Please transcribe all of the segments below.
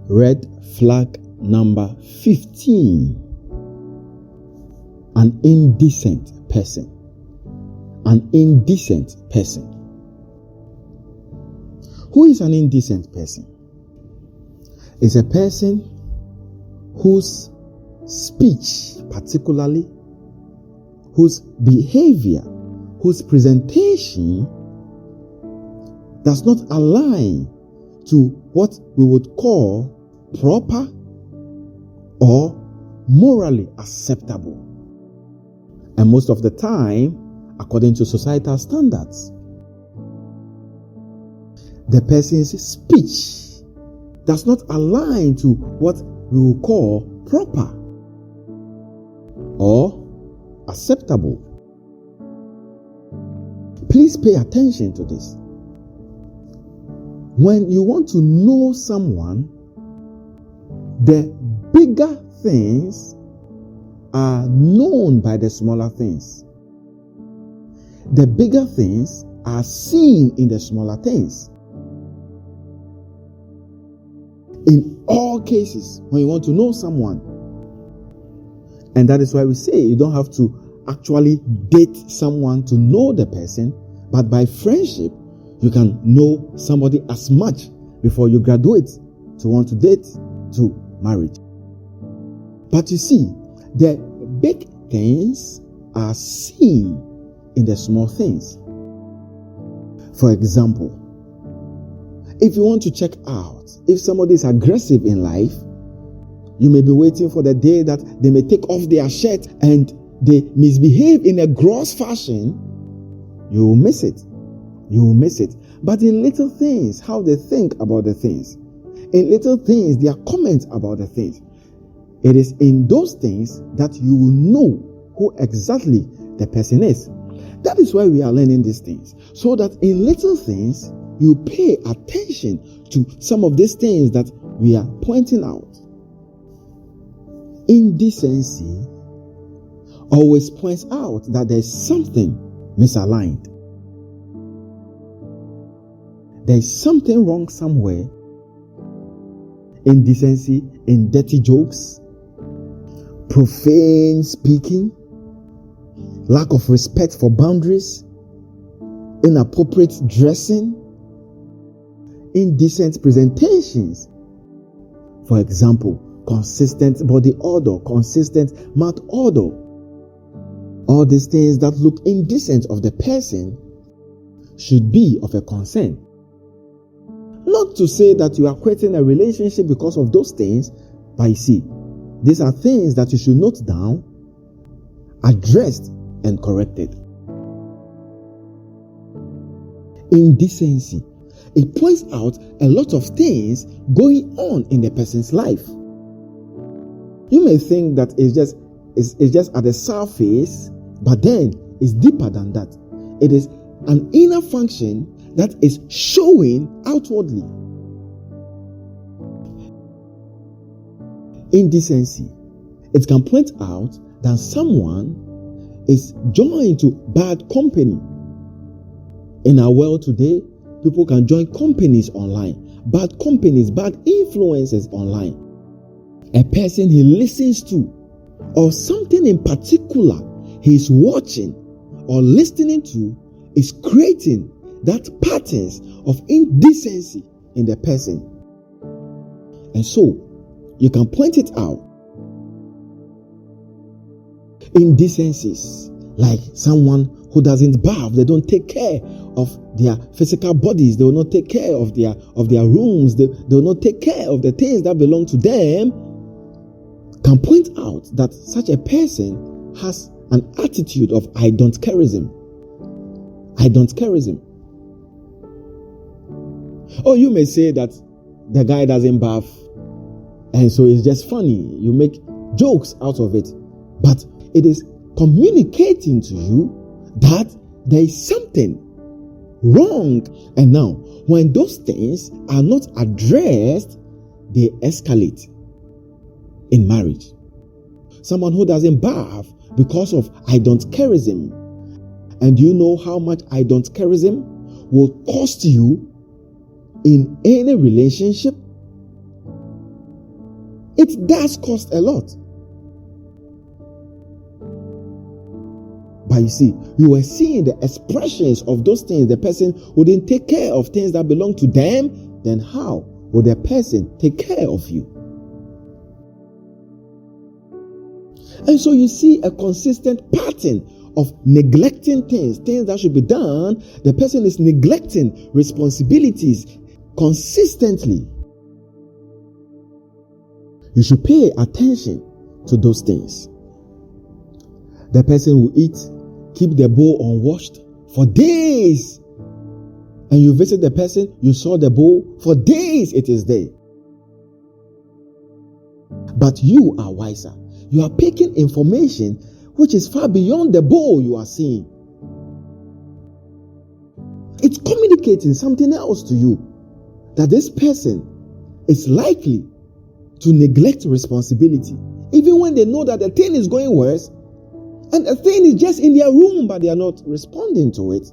Red flag number 15. An indecent person. An indecent person. Who is an indecent person? It's a person whose speech, particularly, whose behavior, whose presentation does not align to what we would call proper or morally acceptable. And most of the time, according to societal standards, the person's speech does not align to what we will call proper or acceptable. Please pay attention to this. When you want to know someone, the bigger things are known by the smaller things. The bigger things are seen in the smaller things. In all cases, when you want to know someone, and that is why we say you don't have to actually date someone to know the person, but by friendship, you can know somebody as much before you graduate to want to date to marriage. But you see, the big things are seen in the small things. For example, if you want to check out if somebody is aggressive in life, you may be waiting for the day that they may take off their shirt and they misbehave in a gross fashion. You will miss it. You will miss it. But in little things, how they think about the things, in little things, their comments about the things, it is in those things that you will know who exactly the person is. That is why we are learning these things, so that in little things, you pay attention to some of these things that we are pointing out. Indecency always points out that there is something misaligned. There is something wrong somewhere. Indecency in dirty jokes, profane speaking, lack of respect for boundaries, inappropriate dressing, indecent presentations. For example, consistent body odor, consistent mouth odor. All these things that look indecent of the person should be of a concern. Not to say that you are quitting a relationship because of those things, but you see, these are things that you should note down, addressed, and corrected. Indecency. It points out a lot of things going on in the person's life. You may think that it's just at the surface, but then it's deeper than that. It is an inner function that is showing outwardly. Indecency. It can point out that someone is joined to bad company. In our world today, people can join companies online. Bad companies, bad influences online. A person he listens to, or something in particular he is watching or listening to, is creating that patterns of indecency in the person. And so, you can point it out. Indecencies, like someone who doesn't bath, they don't take care of their physical bodies, they will not take care of their rooms, they will not take care of the things that belong to them, can point out that such a person has an attitude of I don't careism. I don't careism. Oh, you may say that the guy doesn't bath, and so it's just funny. You make jokes out of it. But it is communicating to you that there is something wrong. And now, when those things are not addressed, they escalate in marriage. Someone who doesn't bath because of I don't careism. And you know how much I don't careism will cost you in any relationship? It does cost a lot. But you see, you were seeing the expressions of those things. The person wouldn't take care of things that belong to them. Then how will the person take care of you? And so you see a consistent pattern of neglecting things that should be done. The person is neglecting responsibilities consistently. You should pay attention to those things. The person will eat, keep the bowl unwashed for days. And you visit the person, you saw the bowl, for days it is there. But you are wiser. You are picking information which is far beyond the bowl you are seeing. It's communicating something else to you, that this person is likely to neglect responsibility, even when they know that the thing is going worse, and the thing is just in their room, but they are not responding to it.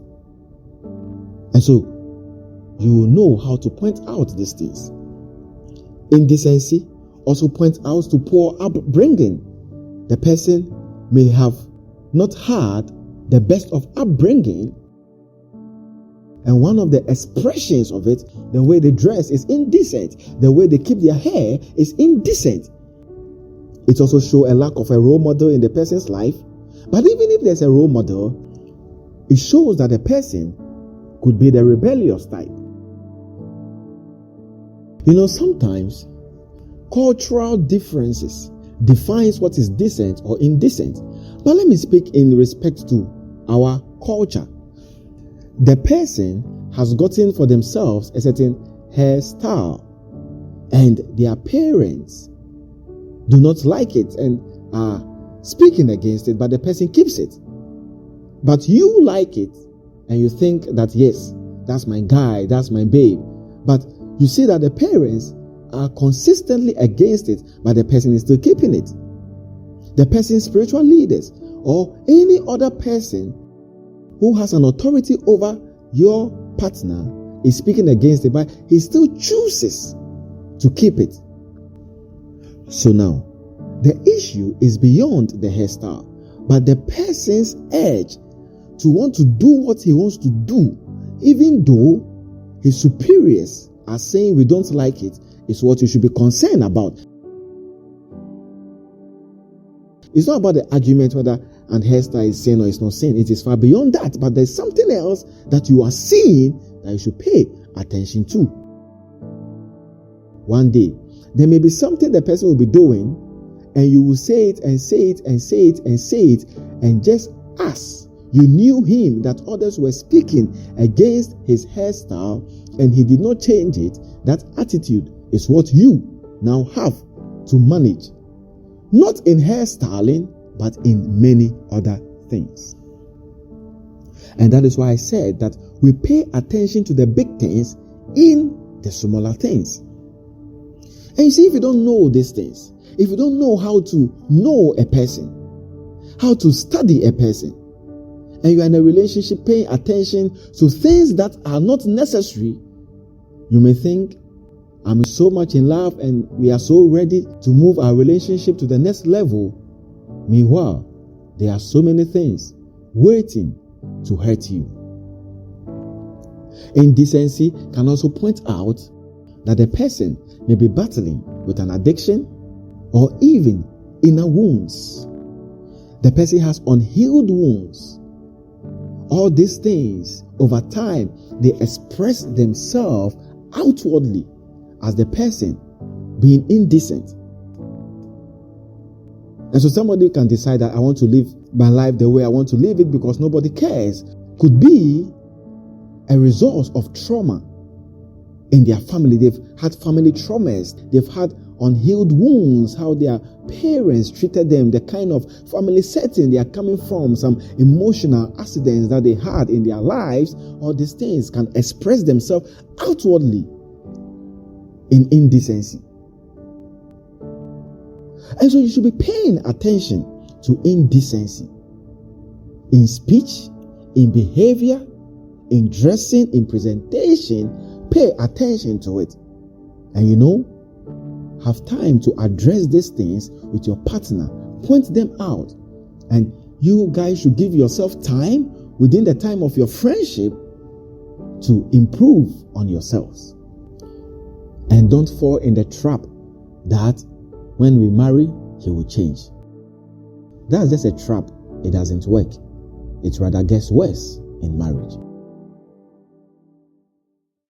And so, you will know how to point out these things. Indecency also points out to poor upbringing. The person may have not had the best of upbringing, and one of the expressions of it, the way they dress is indecent. The way they keep their hair is indecent. It also shows a lack of a role model in the person's life. But even if there's a role model, it shows that the person could be the rebellious type. You know, sometimes cultural differences defines what is decent or indecent. But let me speak in respect to our culture. The person has gotten for themselves a certain hairstyle, and their parents do not like it and are speaking against it, but the person keeps it. But you like it, and you think that, yes, that's my guy, that's my babe. But you see that the parents are consistently against it, but the person is still keeping it. The person's spiritual leaders or any other person who has an authority over your partner is speaking against it, but he still chooses to keep it. So now, the issue is beyond the hairstyle, but the person's urge to want to do what he wants to do, even though his superiors are saying we don't like it, is what you should be concerned about. It's not about the argument whether an hairstyle is sin or it's not sin. It is far beyond that. But there's something else that you are seeing that you should pay attention to. One day, there may be something the person will be doing, and you will say it and say it and say it and say it, and just as you knew him that others were speaking against his hairstyle and he did not change it, that attitude is what you now have to manage. Not in hairstyling, but in many other things. And that is why I said that we pay attention to the big things in the smaller things. And you see, if you don't know these things, if you don't know how to know a person, how to study a person, and you are in a relationship paying attention to things that are not necessary, you may think, I'm so much in love and we are so ready to move our relationship to the next level. Meanwhile, there are so many things waiting to hurt you. Indecency can also point out that the person may be battling with an addiction or even inner wounds. The person has unhealed wounds. All these things, over time, they express themselves outwardly as the person being indecent. And so somebody can decide that I want to live my life the way I want to live it because nobody cares. Could be a result of trauma in their family. They've had family traumas. They've had unhealed wounds, how their parents treated them, the kind of family setting they are coming from, some emotional accidents that they had in their lives. All these things can express themselves outwardly in indecency. And so you should be paying attention to indecency in speech, in behavior, in dressing, in presentation. Pay attention to it. And you know, have time to address these things with your partner. Point them out. And you guys should give yourself time within the time of your friendship to improve on yourselves. And don't fall in the trap that when we marry, he will change. That's just a trap. It doesn't work. It rather gets worse in marriage.